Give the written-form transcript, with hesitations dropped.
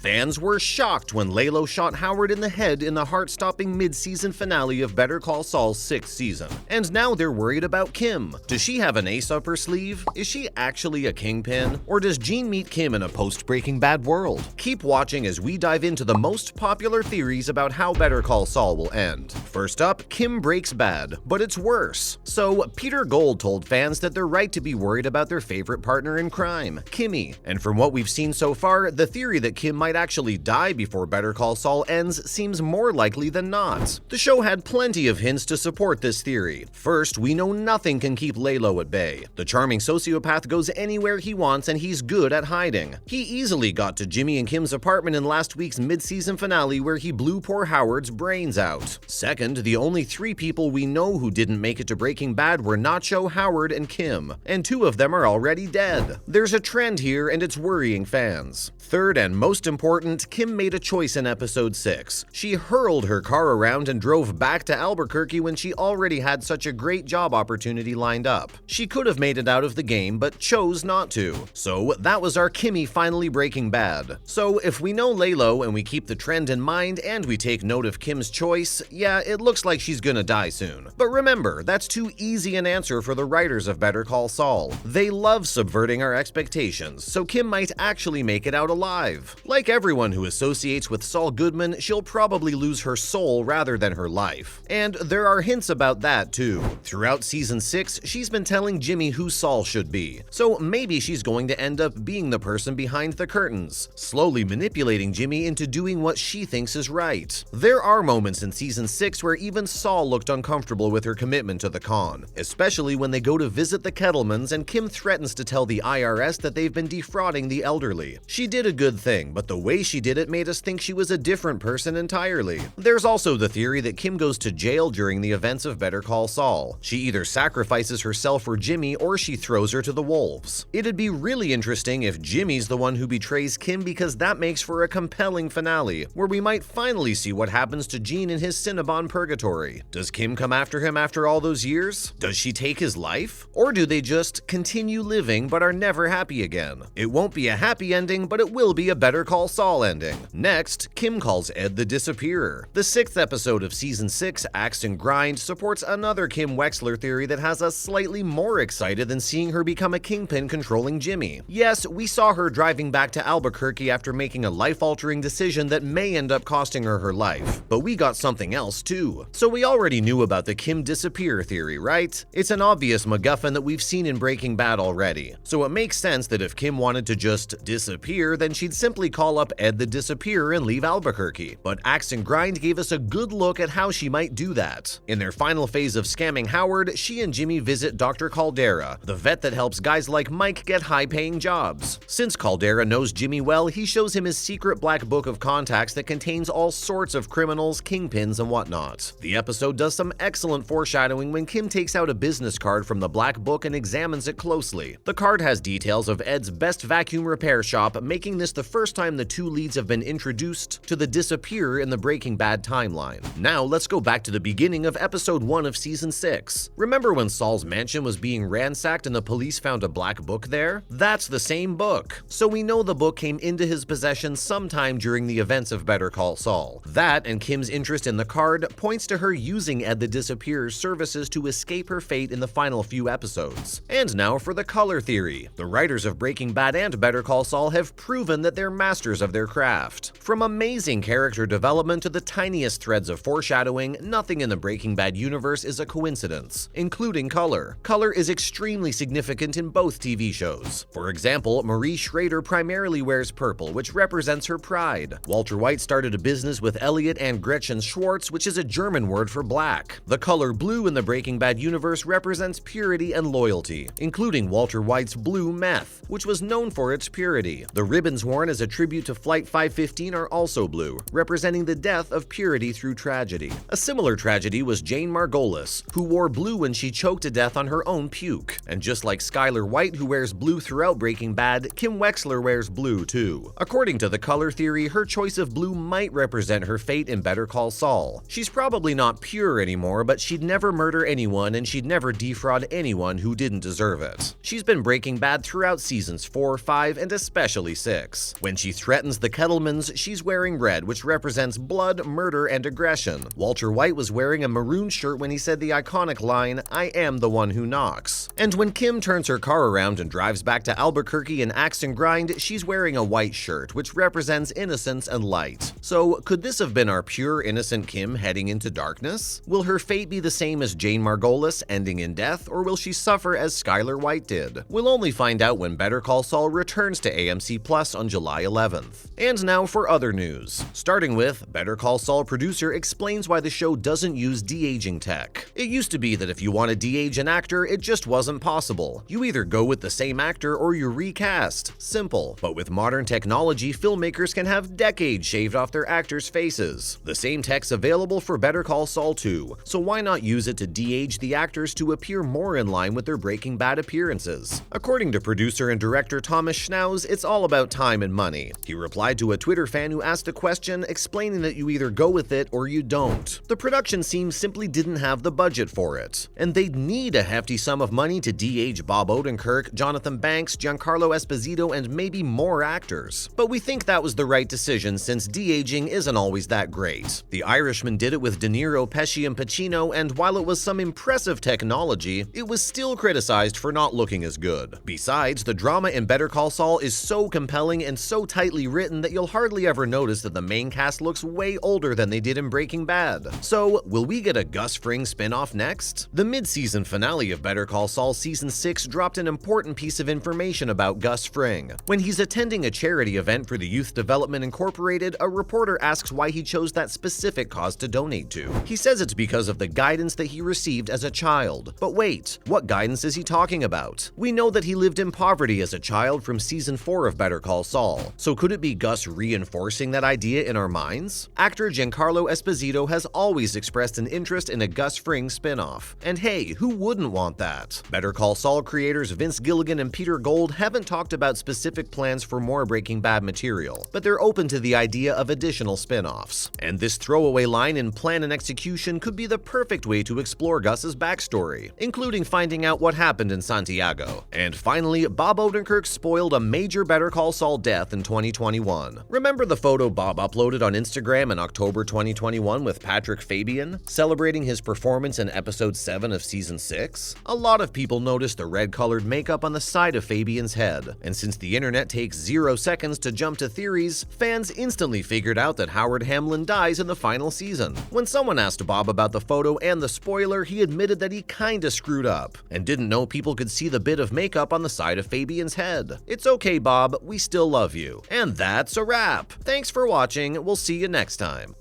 Fans were shocked when Lalo shot Howard in the head in the heart-stopping mid-season finale of Better Call Saul's 6th season. And now they're worried about Kim. Does she have an ace up her sleeve? Is she actually a kingpin? Or does Gene meet Kim in a post-Breaking Bad world? Keep watching as we dive into the most popular theories about how Better Call Saul will end. First up, Kim breaks bad, but it's worse. So, Peter Gold told fans that they're right to be worried about their favorite partner in crime, Kimmy. And from what we've seen so far, the theory that Kim might actually die before Better Call Saul ends seems more likely than not. The show had plenty of hints to support this theory. First, we know nothing can keep Lalo at bay. The charming sociopath goes anywhere he wants and he's good at hiding. He easily got to Jimmy and Kim's apartment in last week's mid-season finale where he blew poor Howard's brains out. Second, the only 3 people we know who didn't make it to Breaking Bad were Nacho, Howard, and Kim, and 2 of them are already dead. There's a trend here and it's worrying fans. Third, and most important, Kim made a choice in episode 6. She hurled her car around and drove back to Albuquerque when she already had such a great job opportunity lined up. She could have made it out of the game, but chose not to. So that was our Kimmy finally breaking bad. So if we know Lalo and we keep the trend in mind and we take note of Kim's choice, yeah, it looks like she's gonna die soon. But remember, that's too easy an answer for the writers of Better Call Saul. They love subverting our expectations, so Kim might actually make it out alive. Like everyone who associates with Saul Goodman, she'll probably lose her soul rather than her life. And there are hints about that too. Throughout season 6, she's been telling Jimmy who Saul should be, so maybe she's going to end up being the person behind the curtains, slowly manipulating Jimmy into doing what she thinks is right. There are moments in season 6 where even Saul looked uncomfortable with her commitment to the con, especially when they go to visit the Kettlemans and Kim threatens to tell the IRS that they've been defrauding the elderly. She did a good thing, but the way she did it made us think she was a different person entirely. There's also the theory that Kim goes to jail during the events of Better Call Saul. She either sacrifices herself for Jimmy or she throws her to the wolves. It'd be really interesting if Jimmy's the one who betrays Kim because that makes for a compelling finale, where we might finally see what happens to Gene in his Cinnabon purgatory. Does Kim come after him after all those years? Does she take his life? Or do they just continue living but are never happy again? It won't be a happy ending, but it will be a Better Call Saul ending. Next, Kim calls Ed the Disappearer. The 6th episode of season 6, Axe and Grind, supports another Kim Wexler theory that has us slightly more excited than seeing her become a kingpin controlling Jimmy. Yes, we saw her driving back to Albuquerque after making a life-altering decision that may end up costing her her life, but we got something else too. So we already knew about the Kim disappear theory, right? It's an obvious MacGuffin that we've seen in Breaking Bad already, so it makes sense that if Kim wanted to just disappear, then she'd simply call up Ed the Disappearer and leave Albuquerque. But Axe and Grind gave us a good look at how she might do that. In their final phase of scamming Howard, she and Jimmy visit Dr. Caldera, the vet that helps guys like Mike get high-paying jobs. Since Caldera knows Jimmy well, he shows him his secret black book of contacts that contains all sorts of criminals, kingpins, and whatnot. The episode does some excellent foreshadowing when Kim takes out a business card from the black book and examines it closely. The card has details of Ed's best vacuum repair shop, making this the first time the 2 leads have been introduced to the disappearer in the Breaking Bad timeline. Now let's go back to the beginning of episode 1 of season 6. Remember when Saul's mansion was being ransacked and the police found a black book there? That's the same book. So we know the book came into his possession sometime during the events of Better Call Saul. That and Kim's interest in the card points to her using Ed the Disappearer's services to escape her fate in the final few episodes. And now for the color theory. The writers of Breaking Bad and Better Call Saul have proven that they're masters of their craft. From amazing character development to the tiniest threads of foreshadowing, nothing in the Breaking Bad universe is a coincidence, including color. Color is extremely significant in both TV shows. For example, Marie Schrader primarily wears purple, which represents her pride. Walter White started a business with Elliot and Gretchen Schwartz, which is a German word for black. The color blue in the Breaking Bad universe represents purity and loyalty, including Walter White's blue meth, which was known for its purity. The ribbons worn as a tribute to Flight 515 are also blue, representing the death of purity through tragedy. A similar tragedy was Jane Margolis, who wore blue when she choked to death on her own puke. And just like Skylar White, who wears blue throughout Breaking Bad, Kim Wexler wears blue too. According to the color theory, her choice of blue might represent her fate in Better Call Saul. She's probably not pure anymore, but she'd never murder anyone and she'd never defraud anyone who didn't deserve it. She's been Breaking Bad throughout seasons 4, 5, and especially 6. When she threw threatens the Kettlemans, she's wearing red, which represents blood, murder, and aggression. Walter White was wearing a maroon shirt when he said the iconic line, "I am the one who knocks." And when Kim turns her car around and drives back to Albuquerque and axe and grind, she's wearing a white shirt, which represents innocence and light. So, could this have been our pure, innocent Kim heading into darkness? Will her fate be the same as Jane Margolis, ending in death, or will she suffer as Skylar White did? We'll only find out when Better Call Saul returns to AMC Plus on July 11th. And now for other news. Starting with, Better Call Saul producer explains why the show doesn't use de-aging tech. It used to be that if you want to de-age an actor, it just wasn't possible. You either go with the same actor or you recast. Simple. But with modern technology, filmmakers can have decades shaved off their actors' faces. The same tech's available for Better Call Saul too, so why not use it to de-age the actors to appear more in line with their Breaking Bad appearances? According to producer and director Thomas Schnauz, it's all about time and money. He replied to a Twitter fan who asked a question explaining that you either go with it or you don't. The production team simply didn't have the budget for it, and they'd need a hefty sum of money to de-age Bob Odenkirk, Jonathan Banks, Giancarlo Esposito, and maybe more actors. But we think that was the right decision since de-aging isn't always that great. The Irishman did it with De Niro, Pesci, and Pacino, and while it was some impressive technology, it was still criticized for not looking as good. Besides, the drama in Better Call Saul is so compelling and so tightly written that you'll hardly ever notice that the main cast looks way older than they did in Breaking Bad. So, will we get a Gus Fring spin-off next? The mid-season finale of Better Call Saul Season 6 dropped an important piece of information about Gus Fring. When he's attending a charity event for the Youth Development Incorporated, a reporter asks why he chose that specific cause to donate to. He says it's because of the guidance that he received as a child. But wait, what guidance is he talking about? We know that he lived in poverty as a child from Season 4 of Better Call Saul, so could it be Gus reinforcing that idea in our minds? Actor Giancarlo Esposito has always expressed an interest in a Gus Fring spin-off. And hey, who wouldn't want that? Better Call Saul creators Vince Gilligan and Peter Gold haven't talked about specific plans for more Breaking Bad material, but they're open to the idea of additional spin-offs. And this throwaway line in Plan and Execution could be the perfect way to explore Gus's backstory, including finding out what happened in Santiago. And finally, Bob Odenkirk spoiled a major Better Call Saul death in 2021. Remember the photo Bob uploaded on Instagram in October 2021 with Patrick Fabian, celebrating his performance in episode 7 of season 6? A lot of people noticed the red-colored makeup on the side of Fabian's head, and since the internet takes 0 seconds to jump to theories, fans instantly figured out that Howard Hamlin dies in the final season. When someone asked Bob about the photo and the spoiler, he admitted that he kinda screwed up, and didn't know people could see the bit of makeup on the side of Fabian's head. It's okay, Bob, we still love you. And that's a wrap! Thanks for watching, we'll see you next time.